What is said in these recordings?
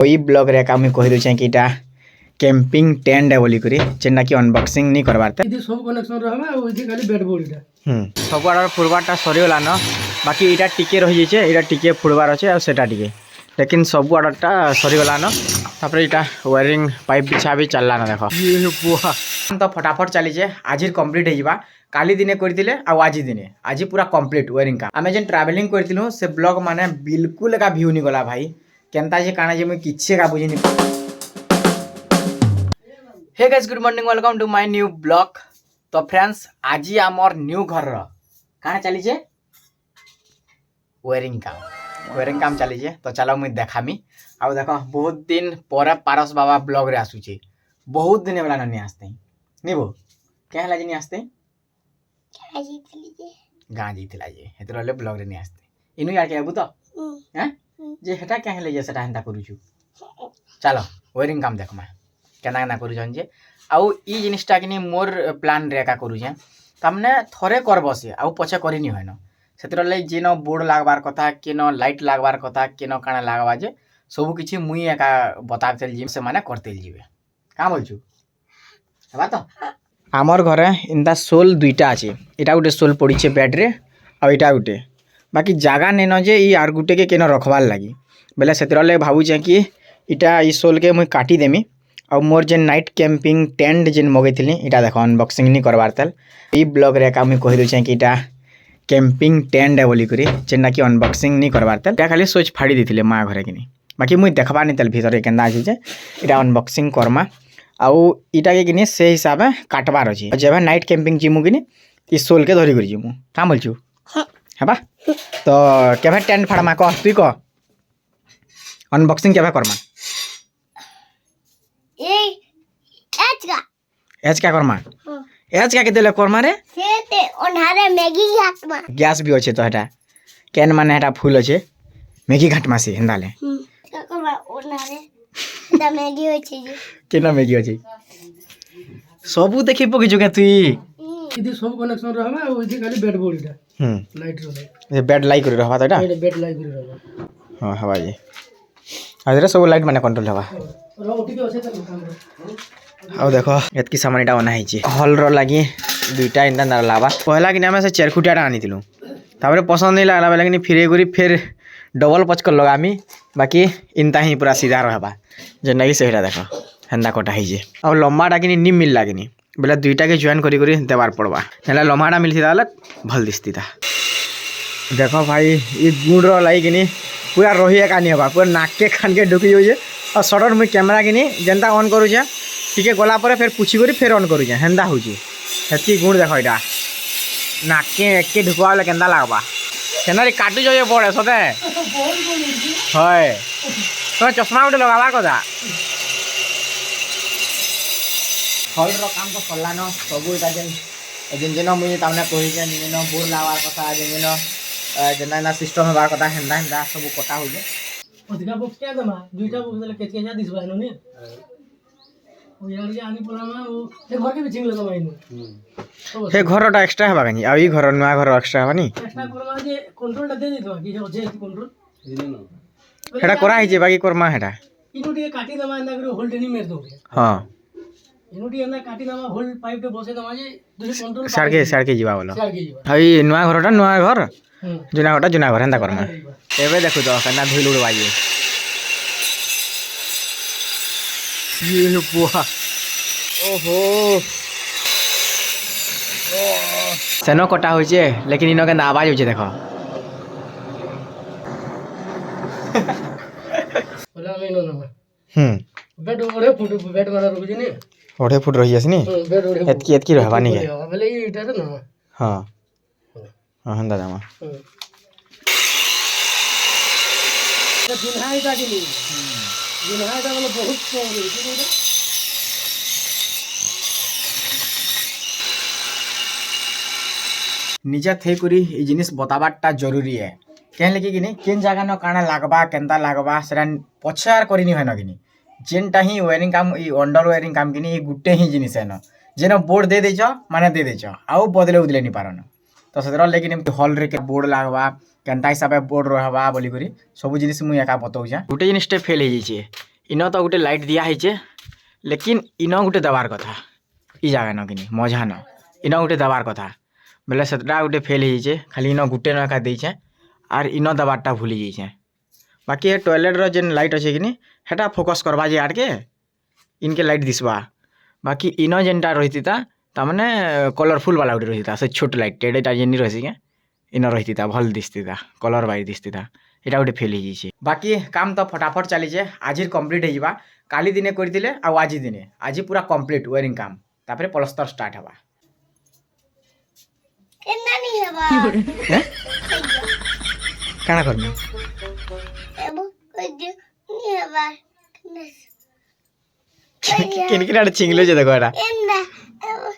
ई blog रे का मुई कहि दउछे कि इटा कैंपिंग टेंट है बोली करी जेना कि अनबॉक्सिंग नहीं करबार ता इदी सब कनेक्शन रहबा आ इदी खाली बेड बोर्ड इटा सब आडर फुरबारटा सरी गला न बाकी इटा टिके रहि जेचे इटा टिके फुरबार अछि आ सेटा टिके लेकिन सब आडरटा सरी गला न तापर इटा वायरिंग पाइप बिछा भी चलला न देखो ये बुआ तो फटाफट चली जे आज कंप्लीट हे जिबा काली दिने करथिले आ आज दिने आज पूरा कंप्लीट वायरिंग का आमे जेन ट्रैवलिंग करथिलु से ब्लॉग माने बिल्कुल का व्यू नहीं गला भाई केनता जे काना जे मुई किछे का बुझिनी। Hey guys good morning welcome to my new blog. तो फ्रेंड्स आज आमर न्यू घर काना चली जे वायरिंग काम चली जे तो चलो मुई देखामी आ देखो बहुत दिन पर पारस बाबा ब्लॉग रे आसुची बहुत दिन वाला नहीं आस्ते निबो क्या हला जे आस्ते गाँ जीतला जे हेतु रहले ब्लॉग रे नहीं आस्ते इनु यार के आबू तो हैं जे हेटा क्या हले जे सेटा हेंता करूछु चलो वायरिंग काम देखमा केना केना करूछन जे आउ ई जिनिसटा कि मोर प्लान रे का करूछे तमने थरे करबो से आउ पछे करिनी होयनो सेतर ले जेनो बोर्ड लागबार कथा केनो लाइट लागबार कथा केनो काना लागबा जे सब किछि मुई एका बतातेल जिम से माने करतेल जिवे का बोलछु हेबा तो आमर घरे इंदा सोल दुईटा अछि एटा गुटे सोल पड़ी छे बेड रे आ एटा गुटे बाकी जागा नेनो जे ई आर गुटे के केनो रखवार लागी बेले सेतर ले भाबु जे कि इटा ई सोल के मुई काटी देमी और मोर जे नाइट कैंपिंग टेंट जेन मगैथिली इटा देखो अनबॉक्सिंग नहीं करबार तल ई ब्लॉग रे का मुई कहि दउछे कि इटा कैंपिंग टेंट है बोली करी जेना कि अनबॉक्सिंग नहीं करबार तल इटा खाली सोच फाड़ी देथिले माँ घरे किनी बाकी मुई देखबा नहीं तल भीतर केंदा अछि जे इटा अनबॉक्सिंग करमा आउ इटा के किनी से हिसाब से काटबार अछि जेबे नाइट कैंपिंग जिमु किनी ई सोल के धरि करी जिमु का बोलछु हेबा तो केबे टेंट फाड़मा कह तुई कह अनबॉक्सिंग केबे करमा एज क्या करमा एज क्या केतेले करमा रे सेते ओन्हारे मैगी घाटमा गैस भी होचे तो हेटा कैन माने हेटा फुल होचे मैगी घाटमा से हेंदाले ककबा ओन्हारे दा मैगी होचे जे केना मैगी होचे सबु देखि पकि जुके तुई इदी सब कनेक्शन रहबा आ इदी खाली बेड बोर्ड इटा लाइट रहबा ये बेड लाइट करि रहबा त एटा बेड लाइट करि रहबा हां हवा ये आजरे सब लाइट माने कंट्रोल हवा र ओटीपी होचे त काम आउ देखो एतकी सामान इटा बना हिची हॉल रो लागी दुईटा इंदा ना लाबा पहला कि नामे से चेरखुटियाटा आनी दिलु तापरे पसंद नहीं लागला बेला कि फिरे गुरी फिर डबल पचकल लगामी बाकी इनता ही पूरा सीधा रहबा जे नहीं सेटा देखो हेंदा कोटा हिजे आ लम्बाटा कि नि मिल लागिनी बेला दुईटा के जॉइन करी करी देबार पड़बा नेला लम्बाटा मिलथि दाल भल दिसतिता देखो भाई ई गुण रो लाई कि पूरा रही कानी हबा पूरा नाक के खान के ढुकी होजे और सडन मुई कैमरा कि जेनता ऑन करू छे टिके गला पर फिर पूछी करी फिर ऑन करू छे हेंदा होजी हेती गुण देखो इटा नाक के एके ढुकवा ले केंदा लागबा केना रे काटू जो पड़े सते होय तो चश्मा उठे लगाबार कथा हॉल रो काम तो करला न सबु इटा जेन जेन मुई तामने कहि जे जेन बोर लावार कथा जेन जेना ना सिस्टम हेबार कथा हेंदा हेंदा सब कटा हो जे ओदिका बॉक्स क्या दमा दुईटा बॉक्स देले केचे जा दिसबा नो ने ओ यार जे आनी पलामा ओ ए घर के बिचिंग लगा माइनो हे घरटा एक्स्ट्रा हेबा गनी आ ई घर नुआ घर एक्स्ट्रा हेबा नी एक्स्ट्रा करमा जे कंट्रोल दे दितो कि जे जे कंट्रोल दिले न हेडा करा हिजे बाकी करमा हेडा इनु टिके काटी दमा अंदा करो होल्ड नहीं मेर दो हां इनु टिके अंदा काटी दमा होल्ड पाइप के बसे दमा जे दूसरे कंट्रोल सारके जीवा बोलो सारके जीवा हई नुआ घरटा नुआ घर जुना घर हेंदा करमा एबे देखु तो कना धुल उड़वाई ये बुआ ओहो सेनो कटा होई छे लेकिन इनो के आवाज होई छे देखो बोला मैं नो ना बेड ओरे फुट बेड वाला रुक जे ने ओढ़े फुट रही आसनी बेड ओरे एतकी रहबा नी के बोले ई इटा ना हां हां हंदा दामा दिन हाई का कि दिन हाई का मतलब बहुत प्रॉब्लम निजा थे करी ई जिनिस बताबाटा जरूरी है केन लगे कि केन जगह न काना लागबा केनता लागबा सेरा पछार करिनी है न कि जेनटा ही वायरिंग काम ई अंडर वायरिंग काम कि गुटे ही जिनिस है न जेन बोर्ड दे देछ माने दे देछ आउ बदले उदले नहीं पारन तो सेतर लेकिन हॉल रे के बोर्ड लागबा केनता हिसाब बोर्ड रहबा बोली करी सब जिनिस मुई एका बतौछे गुटे जिनिस फेल हो जाइए इनो तो गोटे लाइट दिया है लेकिन इनो गोटे दबार कथा ई जगह न कि मझा न इनो गोटे दबार कथा बेले सेटा गोटे फेल हो खाली इनो गोटे न एका देछे आर इनो दबारटा भूली जाइए बाकी ये टॉयलेट जेन लाइट अच्छे कि हेटा फोकस करवा जे आड़ के इनके लाइट दिसबा बाकी इनो जेनटा रही था तामने कलरफुल वाला गोटे रही था से छोट लाइट टेढ़ेटा जेन रही के इनो रही था भल दिसती था कलर वाइज दिसती था यहाँ गोटे फेल हो जाइए बाकी काम तो फटाफट चलीजे आज कम्प्लीट हो काली दिने करते आज दिने आज पूरा कम्प्लीट वायरिंग काम तापर प्लस्तर स्टार्ट हवा केना नहीं हेबा काना करनी एबो कोई नहीं हेबा किन किन चिंगलो जे देखो एटा केना एबो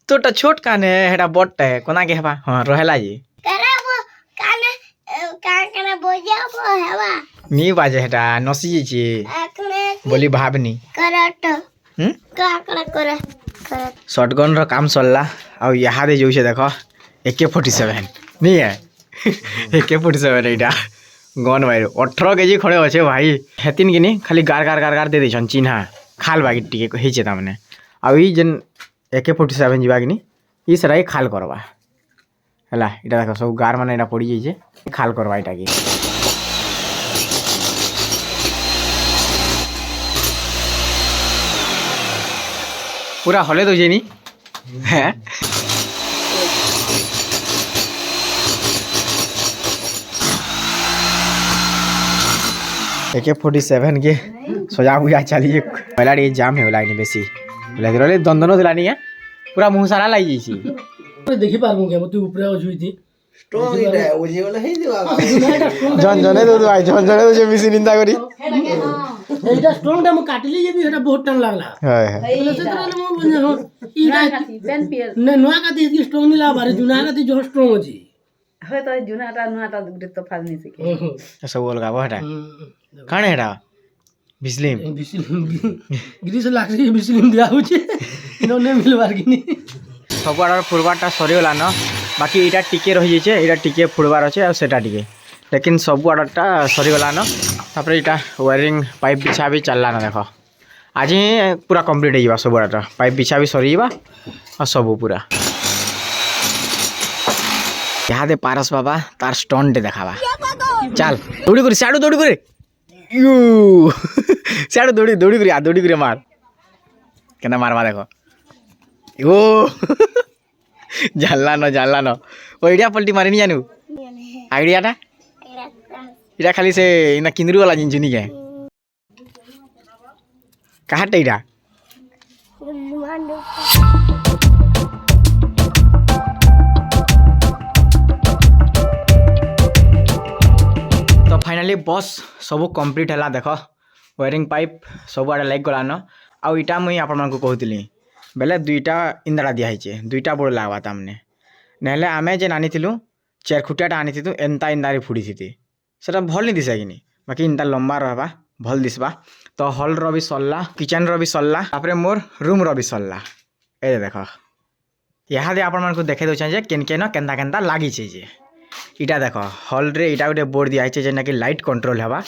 तोटा छोट काने हेटा बड़टा है कोना के हेबा हां रहेला जी कराबो काने काने बोजाबो हेबा नी बाजे हेटा नसी जी आकने बोली भाबनी करट हम काकड़ा करट शॉटगन रो काम चलला आ यहाँ दे जो देख AK-47 नहीं है AK-47 एटा गन भाई 18 केजी खड़े अच्छे भाई हेतिन कि खाली गार गार गार गार दे देछन चिन्हा खाल बाकी टिके हेचे तामने आ ई जेन AK-47 जीवा कि ई सराई खाल करवा हला इटा देख सब गार माने इटा पड़ी जाइए खाल करवा इटा की पूरा हले तो जेनी हैं AK-47 के सजा बुझा चलिए पहला ये जाम है होला बेसी ले दंदनो दिला नहीं है पूरा मुंह सारा लाई जाइए देखि पारमु के मते ऊपर अजुई थी स्ट्रॉन्ग इटा है ओजे वाला है दिवा जन जने दो भाई जन जने दो जे मिसी निंदा करी एटा स्ट्रॉंग टा म काटली जे भी एटा बहुत टाइम लागला हाय हाय बोले से तरह म बने हो इटा पेन पियर ने नवा का दी स्ट्रॉंग नहीं ला बारे जुना का दी जो स्ट्रॉंग अछि हो तो जुनाटा नुआटा गुटे तो फाज नहीं सके सब बोल का हटा काने हटा बिस्लिम गिरी से लाग रही बिस्लिम दिया होचे इन्होंने मिलवार कि नहीं सब आड़ फुड़बारटा सरीगला न बाकी इटा टिके रही जाइए इटा टिके फुड़बार अच्छे और सेटा टिके लेकिन सब आड़टा सरीगला न तापर इटा वायरिंग पाइप बिछा भी चलला न देख आज ही पूरा कंप्लीट हो सब आड़टा पाइप बिछा भी सरी और सब पूरा यहाँ दे पारस बाबा तार स्टंट देखावा चल दौड़ी कर सियाड़ू दौड़ी कर यू सियाड़ू दौड़ी दौड़ी कर आ दौड़ी कर मार केना मारवा देखो ओ जानला न ओ आइडिया पलटी मारी नहीं जानू आइडियाटा इटा खाली से इना किंदरू वाला जिन जुनी के काहाटे इटा तो फाइनली बस सब कंप्लीट है देख वायरिंग पाइप सब आड़े लाइक गलान आउ इटा मुई आपन को कहूली बेले दुईटा इंदाड़ा दिखाई दुईटा बोर्ड लगवा तामने नहले आमे जेन आनी चेरखुटियाटा आनी एंता इंदारी फुड़ी थी सेटा भल नहीं दिशा कि बाकी इंता लंबा रहबा भल दिसबा तो हॉल रो भी सरला किचन रो भी सरला तापरे मोर रूम रो भी सरला ए देख यहाँ दे आपण को देखे दौचे जे केन केन केन्ता केन्ता लगी जे इटा देख हॉल रे इटा गोटे बोर्ड दिखाई जेना कि लाइट कंट्रोल हवा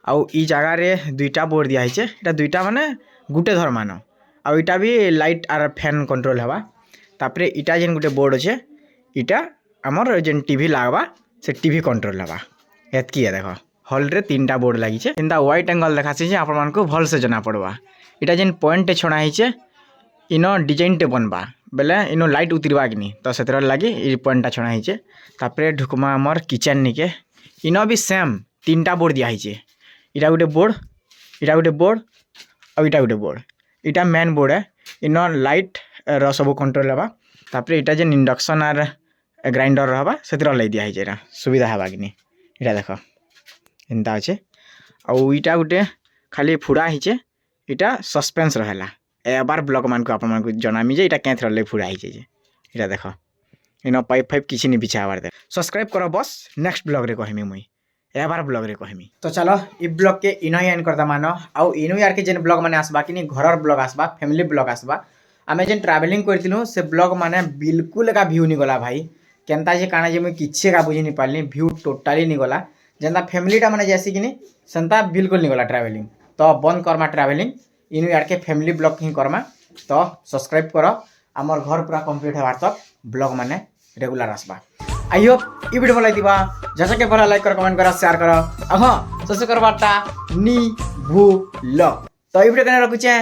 आउ ई जगह रे दुईटा बोर्ड दिखाई इटा दुईटा माने गुटे धर मान आउ इटा भी लाइट आर फैन कंट्रोल हवा तापरे इटा जेन गुटे बोर्ड अच्छे इटा आमर जेन टीवी लागबा से टीवी कंट्रोल हवा एतकी है देख हॉल रे 3टा बोर्ड लगी इंता व्हाइट एंगल देखासी आपण मान को भल से जना पड़वा इटा जेन पॉइंट छणा है इनो डिजाइन टे बनबा बेले इनो लाइट उतरवा कि नहीं तो से लगे ये पॉइंटा छणा है तापरे ढुकमा आमर किचन निके इनो भी सेम 3टा बोर्ड दिखाई इटा गोटे बोर्ड इटा गोटे बोर्ड और इटा गोटे बोर्ड इटा मेन बोर्ड है इनो लाइट रो सब कंट्रोल हवा तापरे इटा जेन इंडक्शन आर ग्राइंडर रहबा सेतिर लै दिया है सुविधा हवा कि नहीं इटा देख एंता अच्छे आउ इटा गोटे खाली फुड़ा हिचे इटा सस्पेंस रहेला एबार ब्लॉक मान को आपन को जनामी जे इटा कैथर ले फुड़ा हिचे इटा देख इनो पाइप फाइप किछि नि बिछावार दे सब्सक्राइब करो बस नेक्स्ट ब्लॉग रे कहमी मुई एबार ब्लॉग रे कहमी तो चलो ई ब्लॉग के इनो एंड करदा मानो आउ इनो यार के जेन ब्लॉग माने आसबा कि नि घरर ब्लॉग आसबा फैमिली ब्लॉग आसबा आमे जेन ट्रैवलिंग करथिलु से ब्लॉग माने बिल्कुल का व्यू नि गला भाई केनता जे काना जे मुई किछे का बुझी नि पालनी व्यू टोटली नि गला जेंता फैमिलीटा माने जैसे कि नि सेंता बिल्कुल नि गला ट्रैवलिंग तो बंद करमा ट्रावेलिंग इनु यार के फैमिली ब्लॉग ही करमा तो सब्सक्राइब करो आमर घर पूरा कंप्लीट होवार तक ब्लॉग माने रेगुलर आसबा आई होप ई वीडियो भल लगिबा जैसे के भला लाइक करो कमेंट करो शेयर करो हाँ सबसे करवाटा नी भूल तो ई वीडियो कने रखुचे